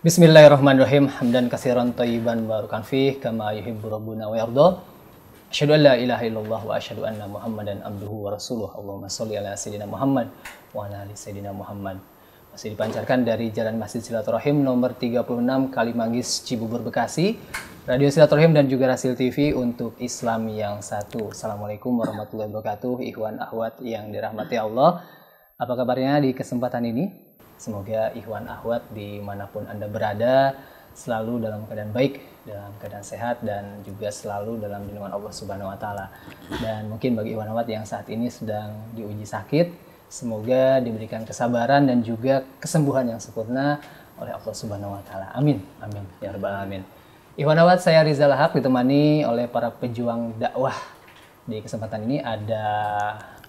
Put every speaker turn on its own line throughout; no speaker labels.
Bismillahirrahmanirrahim. Hamdan katsiran thayyiban barakan fih kama yuhibbu rabbuna wa yarda. Asyhadu an la ilaha illallah wa asyhadu anna Muhammadan abduhu wa rasuluh. Allahumma sholli ala sayyidina Muhammad wa ala ali sayyidina Muhammad. Masih dipancarkan dari Jalan Masjid Silaturahim nomor 36 Kalimanggis, Cibubur, Bekasi. Radio Silaturahim dan juga Rasil TV untuk Islam yang satu. Assalamualaikum warahmatullahi wabarakatuh. Ikhwan akhwat yang dirahmati Allah. Apa kabarnya di kesempatan ini? Semoga ikhwan akhwat dimanapun Anda berada selalu dalam keadaan baik, dalam keadaan sehat, dan juga selalu dalam lindungan Allah Subhanahu wa Ta'ala. Dan mungkin bagi ikhwan akhwat yang saat ini sedang diuji sakit, semoga diberikan kesabaran dan juga kesembuhan yang sempurna oleh Allah Subhanahu wa Ta'ala. Amin. Amin. Ya Rabbal Alamin. Ikhwan akhwat, saya Rizal Haq ditemani oleh para pejuang dakwah. Di kesempatan ini ada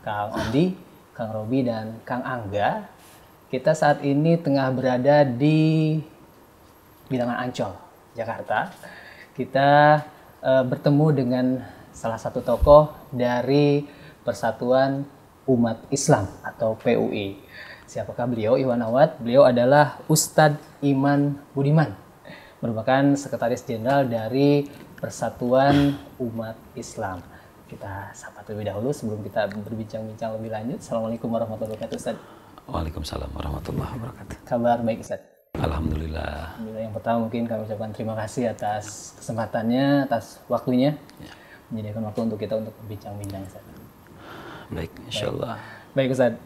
Kang Ondi, Kang Robi, dan Kang Angga. Kita saat ini tengah berada di Bilangan Ancol, Jakarta. Kita bertemu dengan salah satu tokoh dari Persatuan Umat Islam atau PUI. Siapakah beliau, Iwan Awad? Beliau adalah Ustadz Iman Budiman, merupakan Sekretaris Jenderal dari Persatuan Umat Islam. Kita sapa terlebih dahulu sebelum kita berbincang-bincang lebih lanjut. Assalamualaikum warahmatullahi wabarakatuh, Ustadz.
Waalaikumsalam warahmatullahi wabarakatuh.
Kabar baik, Ustaz?
Alhamdulillah.
Yang pertama mungkin kami ucapkan terima kasih atas kesempatannya, atas waktunya, menyediakan waktu untuk kita untuk berbincang-bincang, Ustaz.
Baik, insyaallah.
Baik, Ustaz.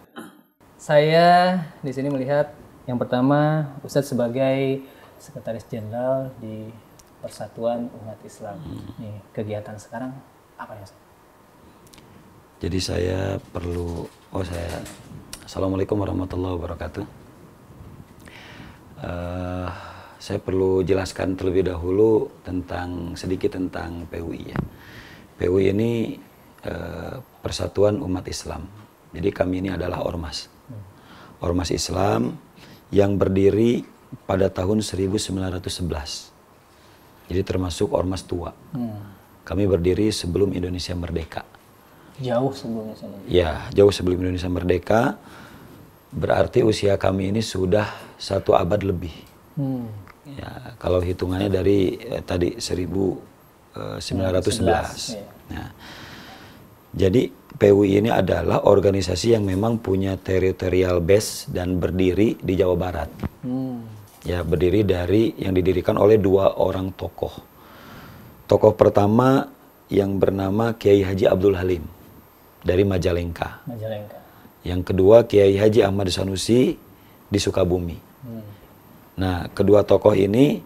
Saya di sini melihat yang pertama Ustaz sebagai Sekretaris Jenderal di Persatuan Umat Islam. Nih, kegiatan sekarang apa ya, Ustaz?
Jadi saya perlu Assalamualaikum warahmatullahi wabarakatuh. Saya perlu jelaskan terlebih dahulu sedikit tentang PUI ya. PUI ini Persatuan Umat Islam. Jadi kami ini adalah ormas. Ormas Islam yang berdiri pada tahun 1911. Jadi termasuk ormas tua. Kami berdiri sebelum Indonesia merdeka.
Jauh sebelumnya.
Ya, jauh sebelum Indonesia merdeka. Berarti usia kami ini sudah 1 abad lebih. Ya, kalau hitungannya dari tadi 1911. Nah, jadi PUI ini adalah organisasi yang memang punya territorial base dan berdiri di Jawa Barat. Ya, berdiri yang didirikan oleh 2 orang tokoh. Tokoh pertama yang bernama Kiai Haji Abdul Halim dari Majalengka. Yang kedua Kiai Haji Ahmad Sanusi di Sukabumi. Nah, kedua tokoh ini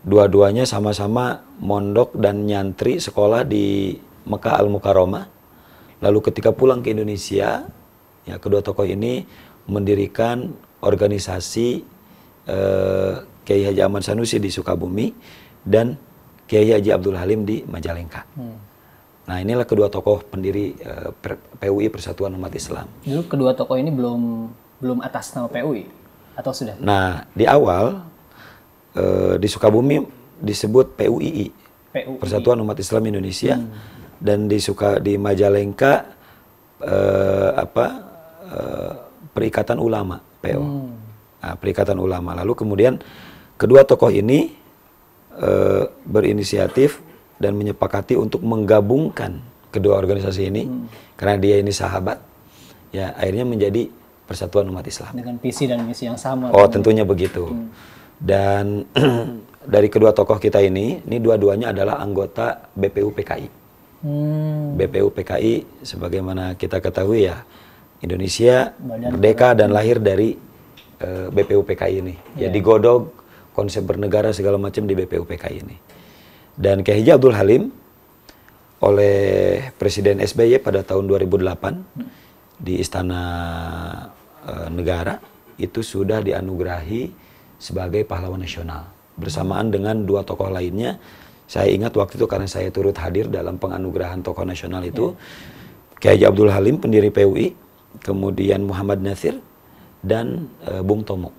dua-duanya sama-sama mondok dan nyantri sekolah di Mekah Al-Mukarramah. Lalu ketika pulang ke Indonesia, ya kedua tokoh ini mendirikan organisasi Kiai Haji Ahmad Sanusi di Sukabumi dan Kiai Haji Abdul Halim di Majalengka. Nah, inilah kedua tokoh pendiri PUI Persatuan Umat Islam.
Dulu kedua tokoh ini belum atas nama PUI atau sudah?
Nah, di awal di Sukabumi disebut PUII, Persatuan Umat Islam Indonesia, dan di Majalengka Perikatan Ulama PO. Nah, Perikatan Ulama. Lalu kemudian kedua tokoh ini berinisiatif dan menyepakati untuk menggabungkan kedua organisasi ini karena dia ini sahabat, ya akhirnya menjadi Persatuan Umat Islam
dengan visi dan misi yang sama.
Oh, tentunya begitu. Dan dari kedua tokoh kita ini dua-duanya adalah anggota BPU PKI. BPU PKI sebagaimana kita ketahui ya, Indonesia merdeka dan lahir dari BPU PKI ini. Ya, digodok konsep bernegara segala macam di BPU PKI ini. Dan Kiai Haji Abdul Halim oleh Presiden SBY pada tahun 2008 di Istana Negara itu sudah dianugerahi sebagai pahlawan nasional bersamaan dengan 2 tokoh lainnya. Saya ingat waktu itu karena saya turut hadir dalam penganugerahan tokoh nasional itu. Kiai Haji Abdul Halim pendiri PUI, kemudian Muhammad Natsir dan Bung Tomo.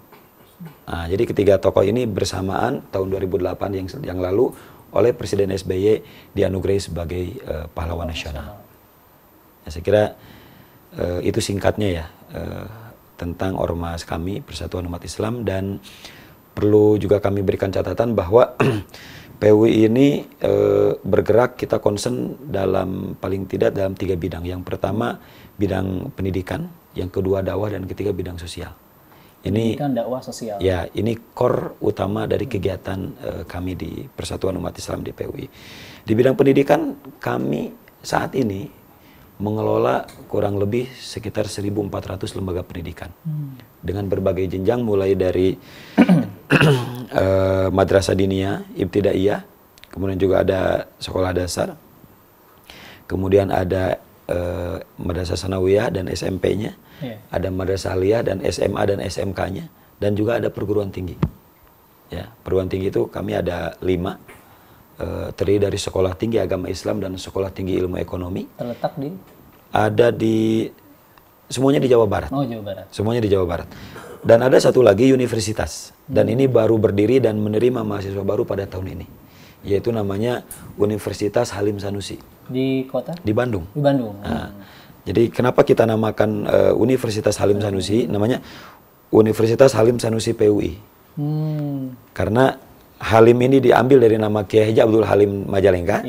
Nah, jadi ketiga tokoh ini bersamaan tahun 2008 yang lalu oleh Presiden SBY dianugerahi sebagai pahlawan nasional. Ya, saya kira itu singkatnya ya tentang ormas kami Persatuan Umat Islam. Dan perlu juga kami berikan catatan bahwa PUI ini bergerak, kita concern dalam paling tidak dalam 3 bidang. Yang pertama bidang pendidikan, yang kedua dakwah, dan ketiga bidang sosial. Ini
pendidikan, dakwah, sosial.
Ya, ini core utama dari kegiatan kami di Persatuan Umat Islam di PUI. Di bidang pendidikan kami saat ini mengelola kurang lebih sekitar 1.400 lembaga pendidikan dengan berbagai jenjang, mulai dari madrasah diniyah, ibtidaiyah, kemudian juga ada sekolah dasar, kemudian ada madrasah sanawiyah dan SMP-nya, ada madrasah aliyah dan SMA dan SMK-nya, dan juga ada perguruan tinggi. Ya, perguruan tinggi itu kami ada 5. Terdiri dari sekolah tinggi agama Islam dan sekolah tinggi ilmu ekonomi.
Terletak di?
Ada di semuanya di Jawa Barat.
Oh, Jawa Barat.
Semuanya di Jawa Barat. Dan ada satu lagi universitas. Dan ini baru berdiri dan menerima mahasiswa baru pada tahun ini. Yaitu namanya Universitas Halim Sanusi.
Di kota?
Di Bandung.
Di Bandung.
Nah, jadi kenapa kita namakan Universitas Halim Sanusi? Namanya Universitas Halim Sanusi PUI. Karena Halim ini diambil dari nama Kiai Haji Abdul Halim Majalengka,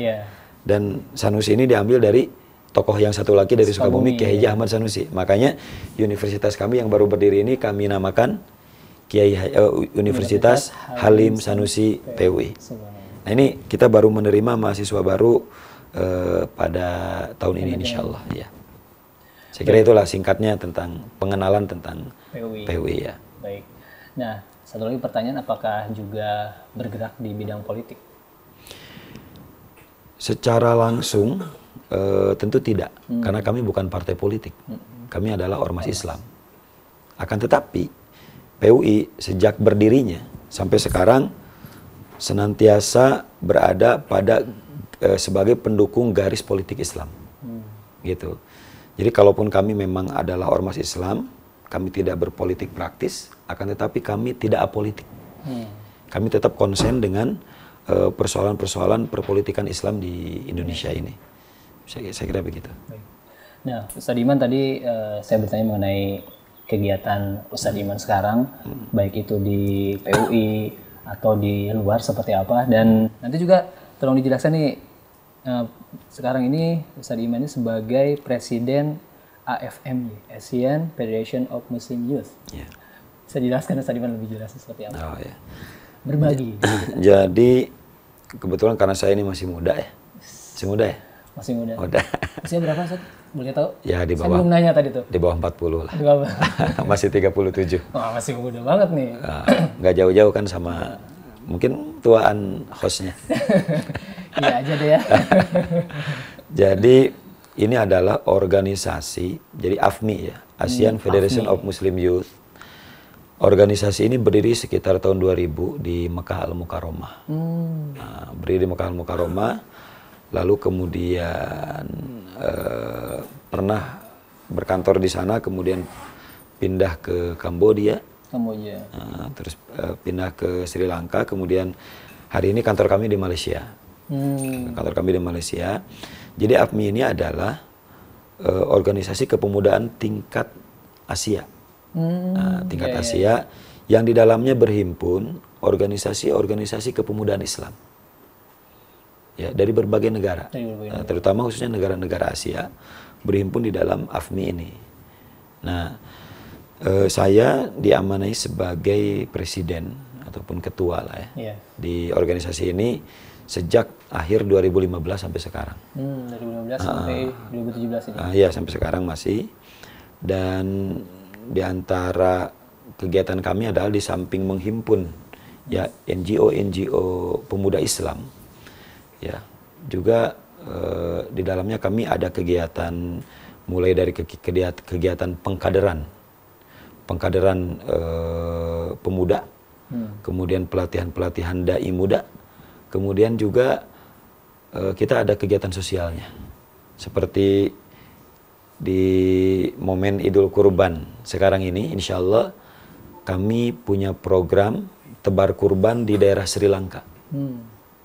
dan Sanusi ini diambil dari tokoh yang satu lagi dari Sukabumi, Kiai Haji Ahmad Sanusi. Makanya universitas kami yang baru berdiri ini kami namakan Universitas Halim Sanusi PUI. Nah, ini kita baru menerima mahasiswa baru pada tahun ini, insya Allah. Ya. Saya kira itulah singkatnya tentang pengenalan tentang PUI ya.
Baik. Nah, satu lagi pertanyaan, apakah juga bergerak di bidang politik?
Secara langsung tentu tidak, karena kami bukan partai politik. Kami adalah ormas Islam. Akan tetapi PUI sejak berdirinya sampai sekarang senantiasa berada pada sebagai pendukung garis politik Islam. Gitu. Jadi kalaupun kami memang adalah ormas Islam, kami tidak berpolitik praktis, akan tetapi kami tidak apolitik. Kami tetap konsen dengan persoalan-persoalan perpolitikan Islam di Indonesia ini. Saya kira begitu.
Nah, Ustadz Iman tadi saya bertanya mengenai kegiatan Ustadz Iman sekarang, baik itu di PUI atau di luar seperti apa, dan nanti juga tolong dijelaskan nih, sekarang ini Ustadz Iman ini sebagai Presiden AFM, Asian Federation of Muslim Youth. Bisa dijelaskan Ustadz Iman lebih jelas seperti apa?
Oh, ya.
Berbagi.
Jadi kebetulan karena saya ini masih muda ya. Masih muda ya?
Masih muda.
Muda.
Usia berapa, Ustadz? Boleh tahu?
Ya, di bawah.
Saya belum nanya tadi tuh.
Di bawah 40 lah.
Di bawah.
Masih 37.
Wah, masih muda banget nih.
Nggak jauh-jauh kan sama mungkin tuaan hostnya.
Iya aja deh ya.
Jadi ini adalah organisasi, jadi AFMI ya, Asian Federation of Muslim Youth. Organisasi ini berdiri sekitar tahun 2000 di Mekah Al-Mukarramah. Nah, berdiri di Mekah Al-Mukarramah, lalu kemudian pernah berkantor di sana, kemudian pindah ke Kamboja. Terus pindah ke Sri Lanka, kemudian hari ini kantor kami di Malaysia. Kantor kami di Malaysia. Jadi AFMI ini adalah organisasi kepemudaan tingkat Asia. Tingkat Asia yang di dalamnya berhimpun organisasi-organisasi kepemudaan Islam. Ya, dari berbagai negara. Terutama khususnya negara-negara Asia berhimpun di dalam AFMI ini. Nah, saya diamanai sebagai presiden ataupun ketua lah ya, di organisasi ini sejak akhir 2015 sampai sekarang.
2015 sampai 2017 ini?
Iya, sampai sekarang masih. Dan di antara kegiatan kami adalah di samping menghimpun ya NGO pemuda Islam, ya juga di dalamnya kami ada kegiatan mulai dari kegiatan pengkaderan pemuda, kemudian pelatihan dai muda, kemudian juga kita ada kegiatan sosialnya seperti di momen Idul Kurban sekarang ini, insya Allah kami punya program tebar kurban di daerah Sri Lanka.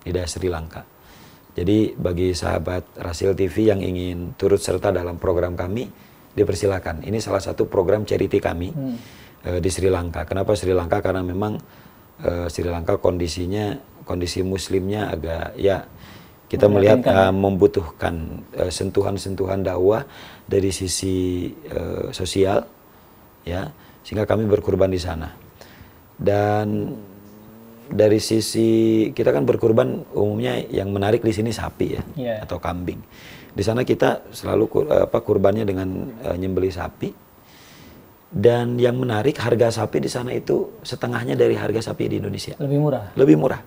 Di daerah Sri Lanka. Jadi bagi sahabat Rasil TV yang ingin turut serta dalam program kami, dipersilakan. Ini salah satu program charity kami di Sri Lanka. Kenapa Sri Lanka? Karena memang Sri Lanka kondisi muslimnya agak ya kita melihat membutuhkan sentuhan-sentuhan dakwah dari sisi sosial, ya, sehingga kami berkurban di sana. Dan dari sisi kita kan berkurban umumnya yang menarik di sini sapi ya, atau kambing. Di sana kita selalu kurbannya dengan nyembeli sapi. Dan yang menarik, harga sapi di sana itu setengahnya dari harga sapi di Indonesia.
Lebih murah? Lebih murah,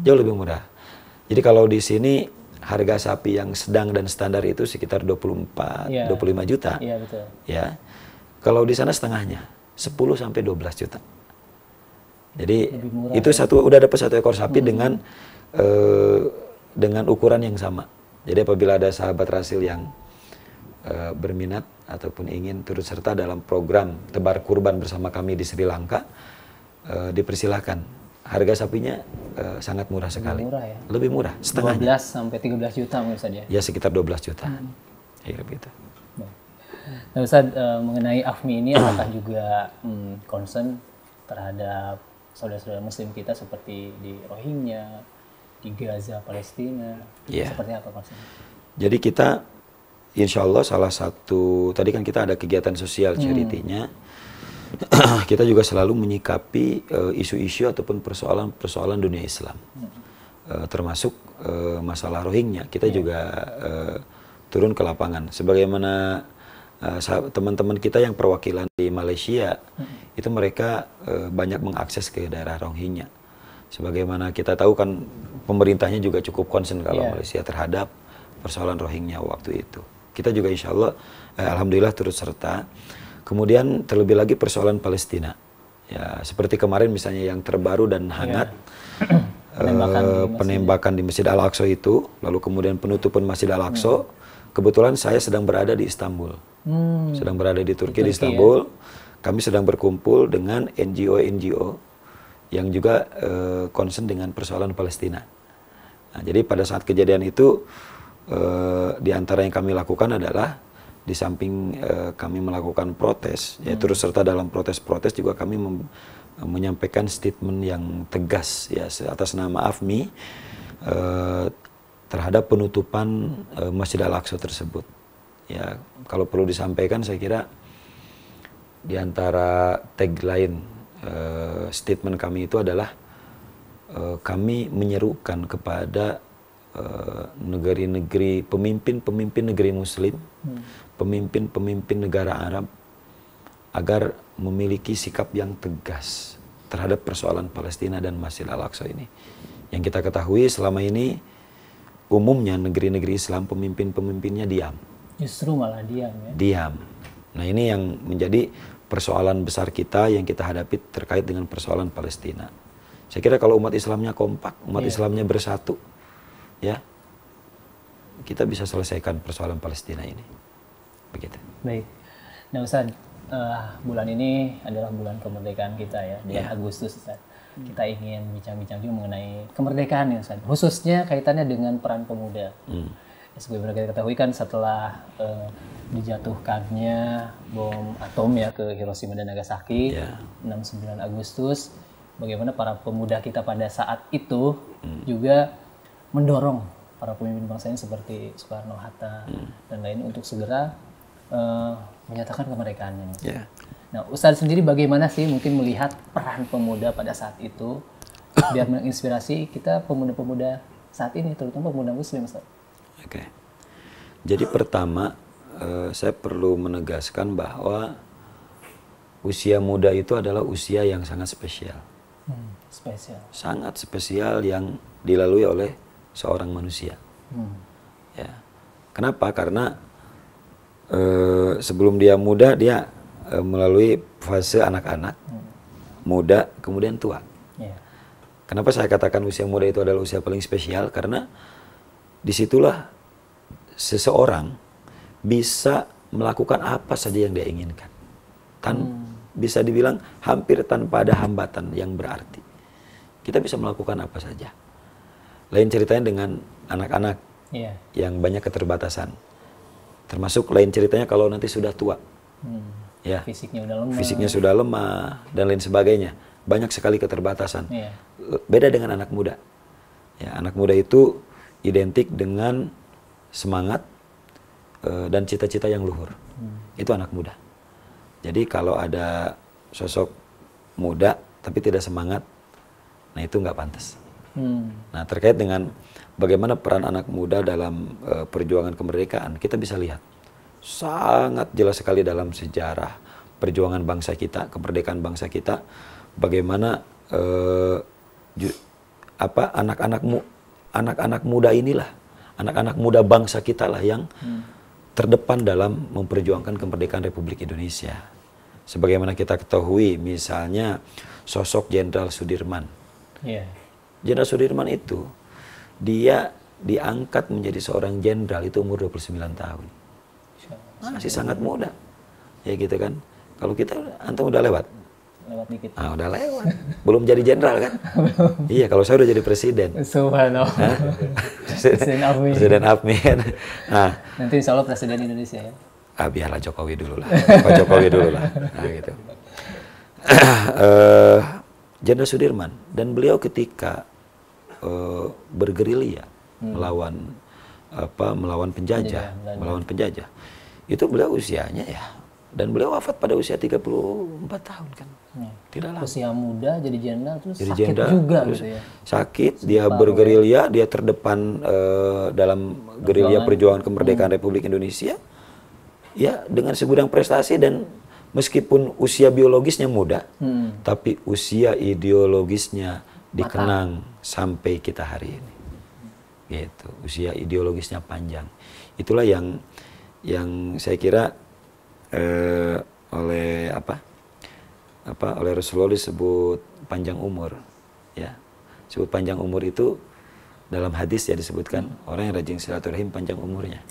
jauh lebih murah. Jadi kalau di sini harga sapi yang sedang dan standar itu sekitar 25 juta.
Iya, betul.
Ya. Kalau di sana setengahnya 10 sampai 12 juta. Jadi itu udah dapat satu ekor sapi dengan ukuran yang sama. Jadi apabila ada sahabat Rasil yang berminat ataupun ingin turut serta dalam program tebar kurban bersama kami di Sri Lanka, dipersilahkan. Harga sapinya sangat murah sekali.
Lebih murah ya?
Lebih murah, setengahnya.
12 sampai 13 juta mungkin saja.
Ya sekitar 12 juta. Ya begitu.
Nah Ustaz, mengenai AFMI ini apakah juga concern terhadap saudara-saudara muslim kita seperti di Rohingya, di Gaza, Palestina? Seperti apa maksudnya?
Jadi kita insya Allah salah satu, tadi kan kita ada kegiatan sosial charity-nya, kita juga selalu menyikapi isu-isu ataupun persoalan dunia Islam, termasuk masalah Rohingya. Kita juga turun ke lapangan. Sebagaimana teman-teman kita yang perwakilan di Malaysia, itu mereka banyak mengakses ke daerah Rohingya. Sebagaimana kita tahu kan pemerintahnya juga cukup concern kalau Malaysia terhadap persoalan Rohingya waktu itu. Kita juga insya Allah, alhamdulillah turut serta. Kemudian terlebih lagi persoalan Palestina. Ya, seperti kemarin misalnya yang terbaru dan hangat, penembakan di Masjid Al-Aqsa itu, lalu kemudian penutupan Masjid Al-Aqsa. Kebetulan saya sedang berada di Istanbul, sedang berada di Turki di Istanbul. Kami sedang berkumpul dengan NGO yang juga concern dengan persoalan Palestina. Nah, jadi pada saat kejadian itu, di antara yang kami lakukan adalah di samping kami melakukan protes, terus serta dalam protes-protes juga kami menyampaikan statement yang tegas ya atas nama AFMI terhadap penutupan Masjid Al-Aqsa tersebut. Ya, kalau perlu disampaikan, saya kira di antara tagline statement kami itu adalah kami menyerukan kepada negeri-negeri, pemimpin negeri Muslim, pemimpin negara Arab agar memiliki sikap yang tegas terhadap persoalan Palestina dan Masjid Al-Aqsa ini. Yang kita ketahui selama ini umumnya negeri-negeri Islam pemimpinnya diam.
Justru malah diam ya?
Diam. Nah ini yang menjadi persoalan besar kita yang kita hadapi terkait dengan persoalan Palestina. Saya kira kalau umat Islamnya kompak, umat Islamnya bersatu, ya kita bisa selesaikan persoalan Palestina ini. Begitu.
Baik. Nah Ustaz, bulan ini adalah bulan kemerdekaan kita ya, bulan Agustus Ustaz. Kita ingin bincang-bincang juga mengenai kemerdekaan ya Ustaz, khususnya kaitannya dengan peran pemuda. Sebagaimana kita ketahui kan setelah dijatuhkannya bom atom ya ke Hiroshima dan Nagasaki 69 Agustus, bagaimana para pemuda kita pada saat itu juga mendorong para pemimpin bangsa ini seperti Soekarno, Hatta dan lain untuk segera menyatakan kemerdekaannya. Nah, Ustadz sendiri bagaimana sih mungkin melihat peran pemuda pada saat itu biar menginspirasi kita pemuda-pemuda saat ini, terutama pemuda Muslim, Ustaz?
Oke. Jadi pertama saya perlu menegaskan bahwa usia muda itu adalah usia yang sangat spesial.
Spesial.
Sangat spesial yang dilalui oleh seorang manusia. Ya. Kenapa? Karena sebelum dia muda, dia melalui fase anak-anak, muda, kemudian tua. Kenapa saya katakan usia muda itu adalah usia paling spesial? Karena disitulah seseorang bisa melakukan apa saja yang dia inginkan. Bisa dibilang hampir tanpa ada hambatan yang berarti. Kita bisa melakukan apa saja. Lain ceritanya dengan anak-anak yang banyak keterbatasan. Termasuk lain ceritanya kalau nanti sudah tua.
Fisiknya udah lemah.
Fisiknya sudah lemah dan lain sebagainya. banyak sekali keterbatasan.
Iya.
Beda dengan anak muda. Ya, anak muda itu identik dengan semangat dan cita-cita yang luhur. Itu anak muda. Jadi kalau ada sosok muda tapi tidak semangat, nah itu nggak pantas. Nah, terkait dengan bagaimana peran anak muda dalam perjuangan kemerdekaan, kita bisa lihat sangat jelas sekali dalam sejarah perjuangan bangsa kita, kemerdekaan bangsa kita, bagaimana anak-anak muda inilah, anak-anak muda bangsa kita lah yang terdepan dalam memperjuangkan kemerdekaan Republik Indonesia. Sebagaimana kita ketahui, misalnya sosok Jenderal Sudirman. Jenderal Sudirman itu, dia diangkat menjadi seorang jenderal itu umur 29 tahun. Masih sangat muda. Ya gitu kan. Kalau kita, antum udah lewat?
Lewat dikit.
Ah, udah lewat. Belum jadi jenderal kan? Iya, kalau saya udah jadi presiden.
Subhanallah.
Presiden APMI kan. Nah,
nanti insya Allah presiden Indonesia ya.
Biarlah Jokowi dulu lah. Pak Jokowi dulu lah. Nah, gitu. Jenderal Sudirman, dan beliau ketika bergerilya melawan penjajah, itu beliau usianya ya, dan beliau wafat pada usia 34 tahun kan. Tidak lama.
Usia muda jadi jenderal terus
jadi
sakit
jenderal,
juga
terus
gitu ya.
Sakit, dia bergerilya, dia terdepan dalam gerilya perjuangan kemerdekaan Republik Indonesia. Ya, dengan segudang prestasi, dan meskipun usia biologisnya muda, tapi usia ideologisnya dikenang sampai kita hari ini. Gitu, usia ideologisnya panjang. Itulah yang saya kira oleh Rasulullah disebut panjang umur, ya. Disebut panjang umur itu dalam hadis ya disebutkan orang yang rajin silaturahim panjang umurnya.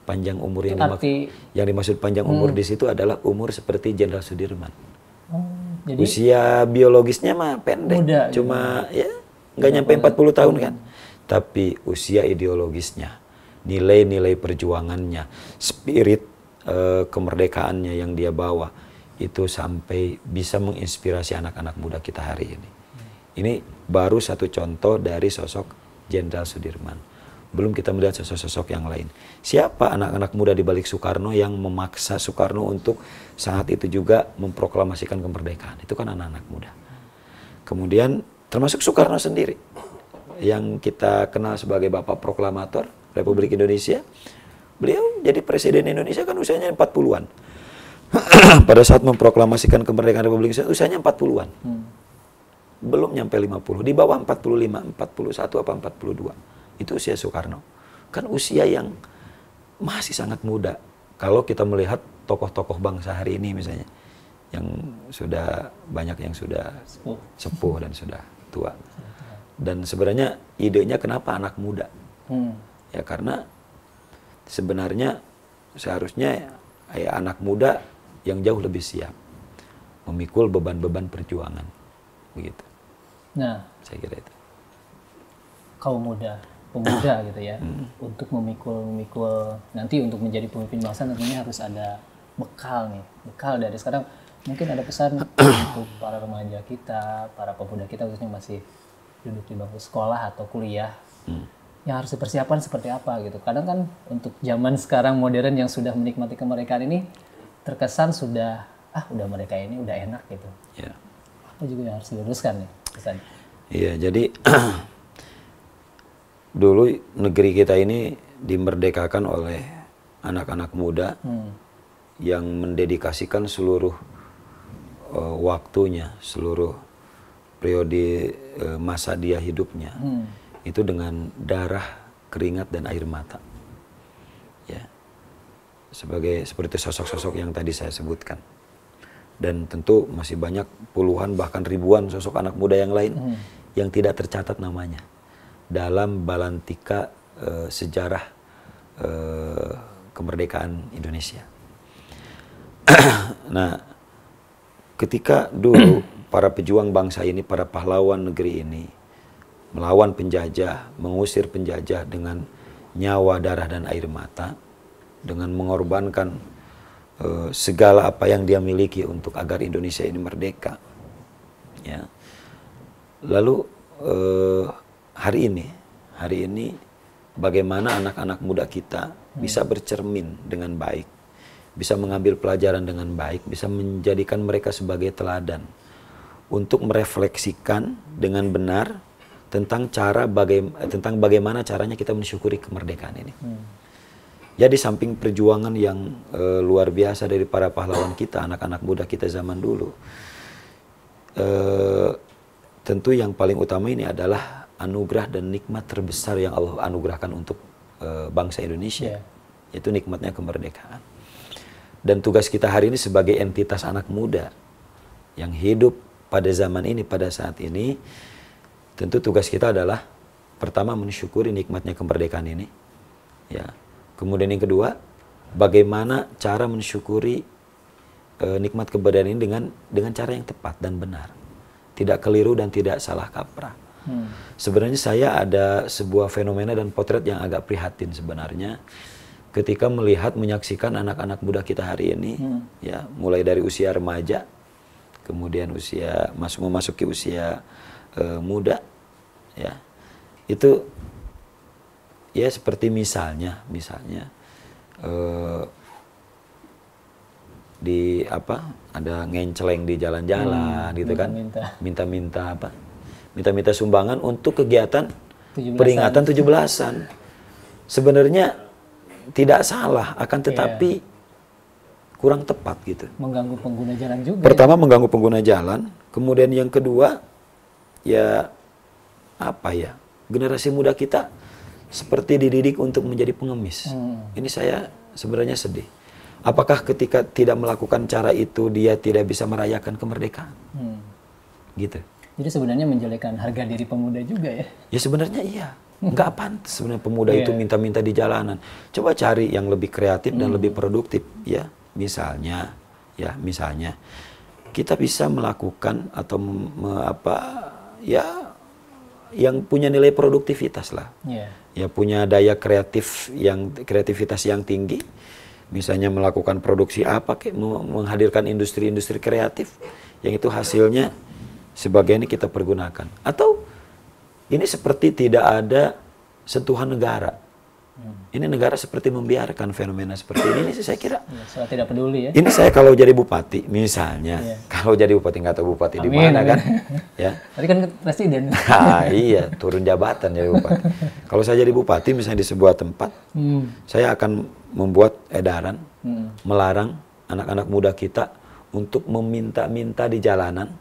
Panjang umur yang dimaksud panjang umur di situ adalah umur seperti Jenderal Sudirman.
Jadi
usia biologisnya mah pendek,
muda,
cuma ya nggak nyampe 40 tahun kan. Tapi usia ideologisnya, nilai-nilai perjuangannya, spirit kemerdekaannya yang dia bawa, itu sampai bisa menginspirasi anak-anak muda kita hari ini. Ini baru satu contoh dari sosok Jenderal Sudirman. Belum kita melihat sosok-sosok yang lain. Siapa anak-anak muda di balik Soekarno yang memaksa Soekarno untuk saat itu juga memproklamasikan kemerdekaan? Itu kan anak-anak muda. Kemudian termasuk Soekarno sendiri, yang kita kenal sebagai Bapak Proklamator Republik Indonesia. Beliau jadi Presiden Indonesia kan usianya 40-an. Pada saat memproklamasikan kemerdekaan Republik Indonesia usianya 40-an. Belum nyampe 50, di bawah 45, 41 apa 42. Itu usia Soekarno. Kan usia yang masih sangat muda. Kalau kita melihat tokoh-tokoh bangsa hari ini misalnya, yang sudah banyak yang sudah sepuh dan sudah tua. Dan sebenarnya idenya kenapa anak muda? Ya karena sebenarnya seharusnya ya anak muda yang jauh lebih siap memikul beban-beban perjuangan. Begitu.
Nah,
saya kira itu.
Kaum muda, pemuda gitu ya, untuk memikul nanti untuk menjadi pemimpin bangsa tentunya harus ada bekal nih, bekal dari sekarang. Mungkin ada pesan untuk para remaja kita, para pemuda kita khususnya masih duduk di bangku sekolah atau kuliah, yang harus dipersiapkan seperti apa gitu. Kadang kan untuk zaman sekarang modern yang sudah menikmati kemerdekaan ini terkesan sudah udah mereka ini udah enak gitu.
Ya.
Apa juga yang harus diluruskan nih pesan?
Iya, jadi dulu negeri kita ini dimerdekakan oleh anak-anak muda yang mendedikasikan seluruh waktunya, seluruh periode masa dia hidupnya itu dengan darah, keringat dan air mata. Ya. Seperti sosok-sosok yang tadi saya sebutkan. Dan tentu masih banyak puluhan bahkan ribuan sosok anak muda yang lain yang tidak tercatat namanya dalam balantika sejarah kemerdekaan Indonesia. Nah, ketika dulu para pejuang bangsa ini, para pahlawan negeri ini melawan penjajah, mengusir penjajah dengan nyawa, darah dan air mata, dengan mengorbankan segala apa yang dia miliki untuk agar Indonesia ini merdeka. Ya. Lalu hari ini bagaimana anak-anak muda kita bisa bercermin dengan baik, bisa mengambil pelajaran dengan baik, bisa menjadikan mereka sebagai teladan untuk merefleksikan dengan benar tentang bagaimana caranya kita mensyukuri kemerdekaan ini. Jadi samping perjuangan yang luar biasa dari para pahlawan kita, anak-anak muda kita zaman dulu, tentu yang paling utama ini adalah anugerah dan nikmat terbesar yang Allah anugerahkan untuk bangsa Indonesia, yaitu nikmatnya kemerdekaan. Dan tugas kita hari ini sebagai entitas anak muda yang hidup pada zaman ini, pada saat ini, tentu tugas kita adalah pertama mensyukuri nikmatnya kemerdekaan ini, ya. Kemudian yang kedua, bagaimana cara mensyukuri nikmat kemerdekaan ini dengan cara yang tepat dan benar, tidak keliru dan tidak salah kaprah. Sebenarnya saya ada sebuah fenomena dan potret yang agak prihatin sebenarnya ketika menyaksikan anak-anak muda kita hari ini, ya, mulai dari usia remaja, kemudian memasuki usia muda, ya, itu ya seperti misalnya di ada ngenceleng di jalan-jalan gitu kan, minta sumbangan untuk kegiatan peringatan 17-an. Sebenarnya tidak salah, akan tetapi kurang tepat gitu.
Mengganggu pengguna jalan juga.
Pertama mengganggu pengguna jalan, kemudian yang kedua ya generasi muda kita seperti dididik untuk menjadi pengemis. Ini saya sebenarnya sedih. Apakah ketika tidak melakukan cara itu dia tidak bisa merayakan kemerdekaan? Gitu.
Jadi sebenarnya menjelekkan harga diri pemuda juga ya? Ya
sebenarnya iya. Nggak pantas sebenarnya pemuda itu minta-minta di jalanan. Coba cari yang lebih kreatif dan lebih produktif, ya. Misalnya kita bisa melakukan atau yang punya nilai produktivitas lah. Ya punya daya kreativitas yang tinggi. Misalnya melakukan produksi menghadirkan industri-industri kreatif yang itu hasilnya sebagian kita pergunakan. Atau ini seperti tidak ada sentuhan negara. Ini negara seperti membiarkan fenomena seperti ini. Saya kira
saya tidak peduli ya.
Ini saya kalau jadi bupati misalnya, kalau jadi bupati, nggak tahu bupati di mana kan, ya.
Tadi kan presiden.
Iya, turun jabatan jadi bupati. Kalau saya jadi bupati misalnya di sebuah tempat, saya akan membuat edaran melarang anak-anak muda kita untuk meminta-minta di jalanan,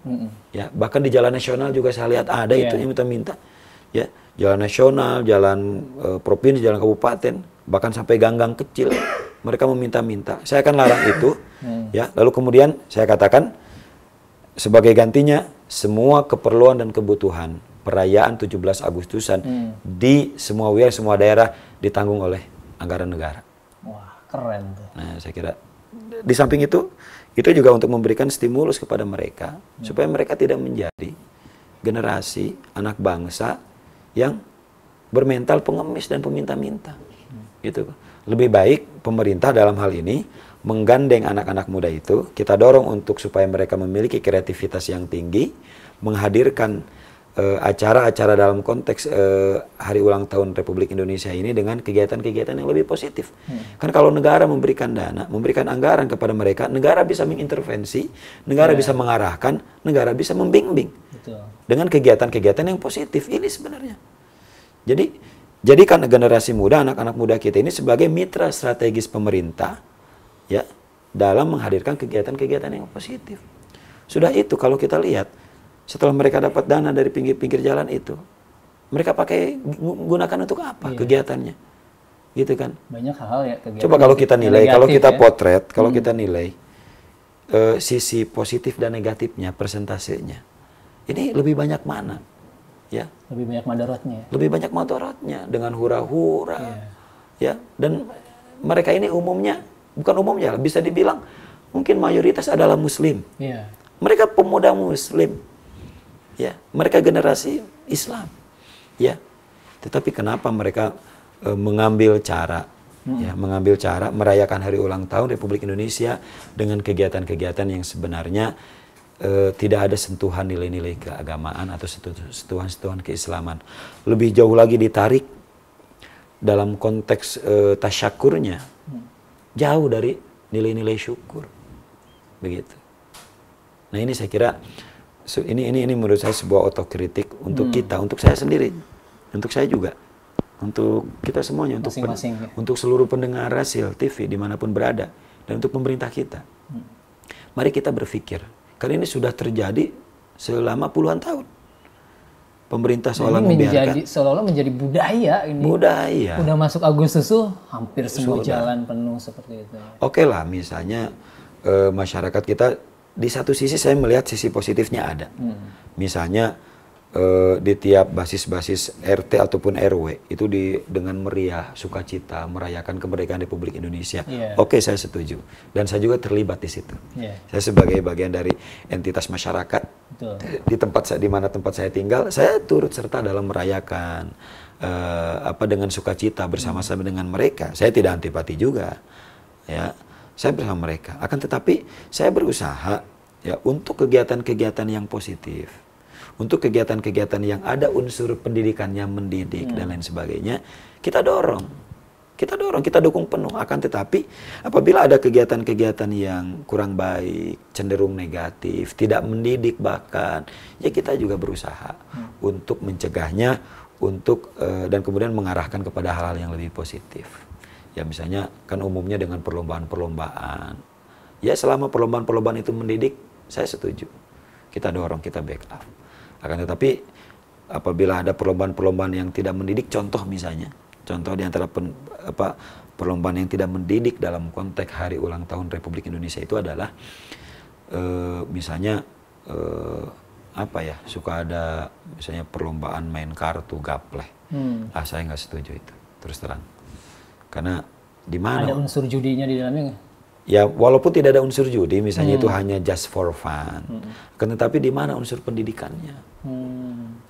ya. Bahkan di jalan nasional juga saya lihat ada itu yang minta-minta, ya. Jalan nasional, jalan provinsi, jalan kabupaten, bahkan sampai gang-gang kecil, mereka meminta-minta. Saya akan larang itu, ya. Lalu kemudian saya katakan, sebagai gantinya, semua keperluan dan kebutuhan perayaan 17 Agustusan di semua wilayah, semua daerah ditanggung oleh anggaran negara.
Wah, keren tuh.
Nah, saya kira di samping itu juga untuk memberikan stimulus kepada mereka, supaya mereka tidak menjadi generasi anak bangsa yang bermental pengemis dan peminta-minta, gitu. Lebih baik pemerintah dalam hal ini menggandeng anak-anak muda itu, kita dorong untuk supaya mereka memiliki kreativitas yang tinggi, menghadirkan acara-acara dalam konteks Hari Ulang Tahun Republik Indonesia ini dengan kegiatan-kegiatan yang lebih positif. Kan kalau negara memberikan dana, memberikan anggaran kepada mereka, negara bisa mengintervensi, negara bisa mengarahkan, negara bisa membimbing. Dengan kegiatan-kegiatan yang positif ini sebenarnya. Jadi jadikan generasi muda, anak-anak muda kita ini sebagai mitra strategis pemerintah, ya, dalam menghadirkan kegiatan-kegiatan yang positif. Sudah itu kalau kita lihat, setelah mereka dapat dana dari pinggir-pinggir jalan itu, mereka gunakan untuk apa kegiatannya, gitu kan?
Banyak hal ya kegiatan.
Coba kalau kita nilai, kalau kita potret, kalau kita nilai sisi positif dan negatifnya, persentasenya, ini lebih banyak mana? Ya.
Lebih banyak madaratnya.
Lebih banyak madaratnya dengan hura-hura, ya. Dan mereka ini bukan umumnya, bisa dibilang mungkin mayoritas adalah Muslim. Mereka pemuda Muslim, ya. Mereka generasi Islam, ya. Tetapi kenapa mereka mengambil cara merayakan Hari Ulang Tahun Republik Indonesia dengan kegiatan-kegiatan yang sebenarnya tidak ada sentuhan nilai-nilai keagamaan atau sentuhan-sentuhan keislaman. Lebih jauh lagi ditarik dalam konteks tasyakurnya, jauh dari nilai-nilai syukur, begitu. Nah ini saya kira ini menurut saya sebuah otokritik untuk kita, untuk saya sendiri, untuk saya juga, untuk kita semuanya, untuk seluruh pendengar Rasil TV dimanapun berada, dan untuk pemerintah kita. Mari kita berpikir, karena ini sudah terjadi selama puluhan tahun. Pemerintah seolah membiarkan,
seolah-olah menjadi budaya ini.
Budaya.
Udah masuk Agustus tuh hampir semua jalan penuh seperti itu.
Oke lah, misalnya masyarakat kita di satu sisi saya melihat sisi positifnya ada. Misalnya di tiap basis-basis RT ataupun RW itu dengan meriah, sukacita merayakan kemerdekaan Republik Indonesia. Oke, saya setuju dan saya juga terlibat di situ. Saya sebagai bagian dari entitas masyarakat. Betul. Di mana tempat saya tinggal, saya turut serta dalam merayakan dengan sukacita bersama-sama dengan mereka. Saya tidak antipati juga, ya. Saya bersama mereka. Akan tetapi saya berusaha ya untuk kegiatan-kegiatan yang positif. Untuk kegiatan-kegiatan yang ada unsur pendidikannya, mendidik dan lain sebagainya, kita dorong, kita dukung penuh. Akan tetapi apabila ada kegiatan-kegiatan yang kurang baik, cenderung negatif, tidak mendidik bahkan, ya kita juga berusaha untuk mencegahnya, dan kemudian mengarahkan kepada hal-hal yang lebih positif. Ya misalnya kan umumnya dengan perlombaan-perlombaan. Ya selama perlombaan-perlombaan itu mendidik, saya setuju. Kita dorong, kita backup. Akan tetapi apabila ada perlombaan-perlombaan yang tidak mendidik, contoh di antara perlombaan yang tidak mendidik dalam konteks hari ulang tahun Republik Indonesia itu adalah misalnya suka ada misalnya perlombaan main kartu gapleh. Saya nggak setuju itu, terus terang. Karena di mana
ada unsur judinya di dalamnya?
Ya walaupun tidak ada unsur judi, misalnya itu hanya just for fun. Tetapi di mana unsur pendidikannya?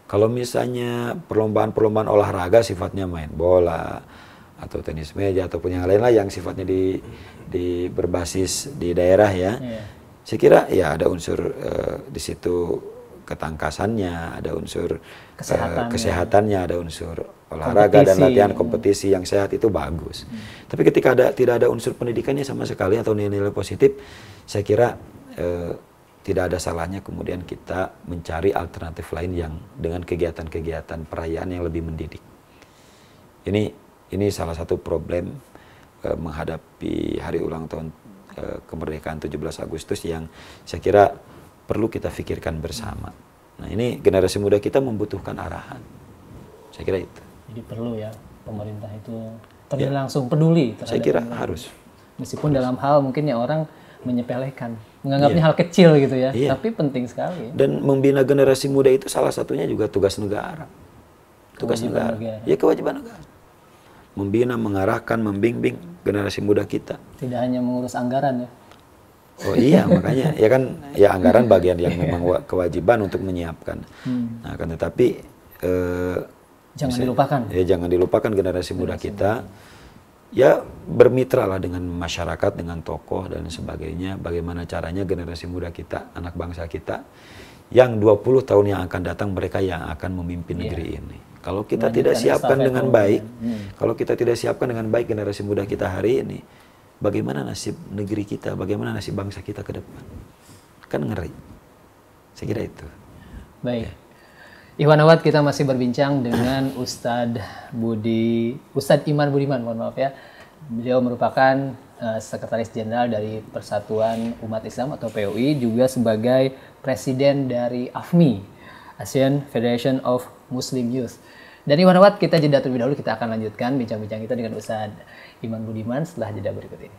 Kalau misalnya perlombaan-perlombaan olahraga sifatnya main bola atau tenis meja ataupun yang lain lah yang sifatnya di berbasis di daerah ya. Saya kira ya ada unsur di situ ketangkasannya, ada unsur kesehatannya, ada unsur olahraga dan latihan kompetisi yang sehat, itu bagus. Tapi ketika tidak ada unsur pendidikannya sama sekali atau nilai-nilai positif, saya kira tidak ada salahnya kemudian kita mencari alternatif lain yang dengan kegiatan-kegiatan perayaan yang lebih mendidik. Ini salah satu problem menghadapi hari ulang tahun kemerdekaan 17 Agustus yang saya kira perlu kita pikirkan bersama. Nah ini generasi muda kita membutuhkan arahan. Saya kira itu.
Jadi perlu ya pemerintah itu terlihat langsung peduli.
Saya kira harus.
Meskipun dalam hal mungkin ya orang menyepelekan, menganggapnya hal kecil gitu ya. Tapi penting sekali.
Dan membina generasi muda itu salah satunya juga tugas negara. Tugas negara. Ya kewajiban negara. Membina, mengarahkan, membimbing generasi muda kita.
Tidak hanya mengurus anggaran ya.
Oh iya, makanya ya kan ya anggaran bagian yang memang kewajiban untuk menyiapkan. Nah, kan tetapi
jangan dilupakan.
Ya jangan dilupakan generasi muda kita. Ya bermitra lah dengan masyarakat, dengan tokoh dan sebagainya. Bagaimana caranya generasi muda kita, anak bangsa kita yang 20 tahun yang akan datang mereka yang akan memimpin negeri ini. Kalau kita tidak siapkan dengan baik, kalau kita tidak siapkan dengan baik generasi muda kita hari ini, bagaimana nasib negeri kita, bagaimana nasib bangsa kita ke depan? Kan ngeri. Saya kira itu.
Baik. Ikhwan Akhwat, kita masih berbincang dengan Ustadz Iman Budiman, mohon maaf ya. Beliau merupakan Sekretaris Jenderal dari Persatuan Umat Islam atau PUI, juga sebagai Presiden dari AFMI, Asian Federation of Muslim Youth. Dan Ikhwan Akhwat, kita jeda terlebih dahulu, kita akan lanjutkan bincang-bincang kita dengan Ustadz Iman Budiman setelah jeda berikut ini.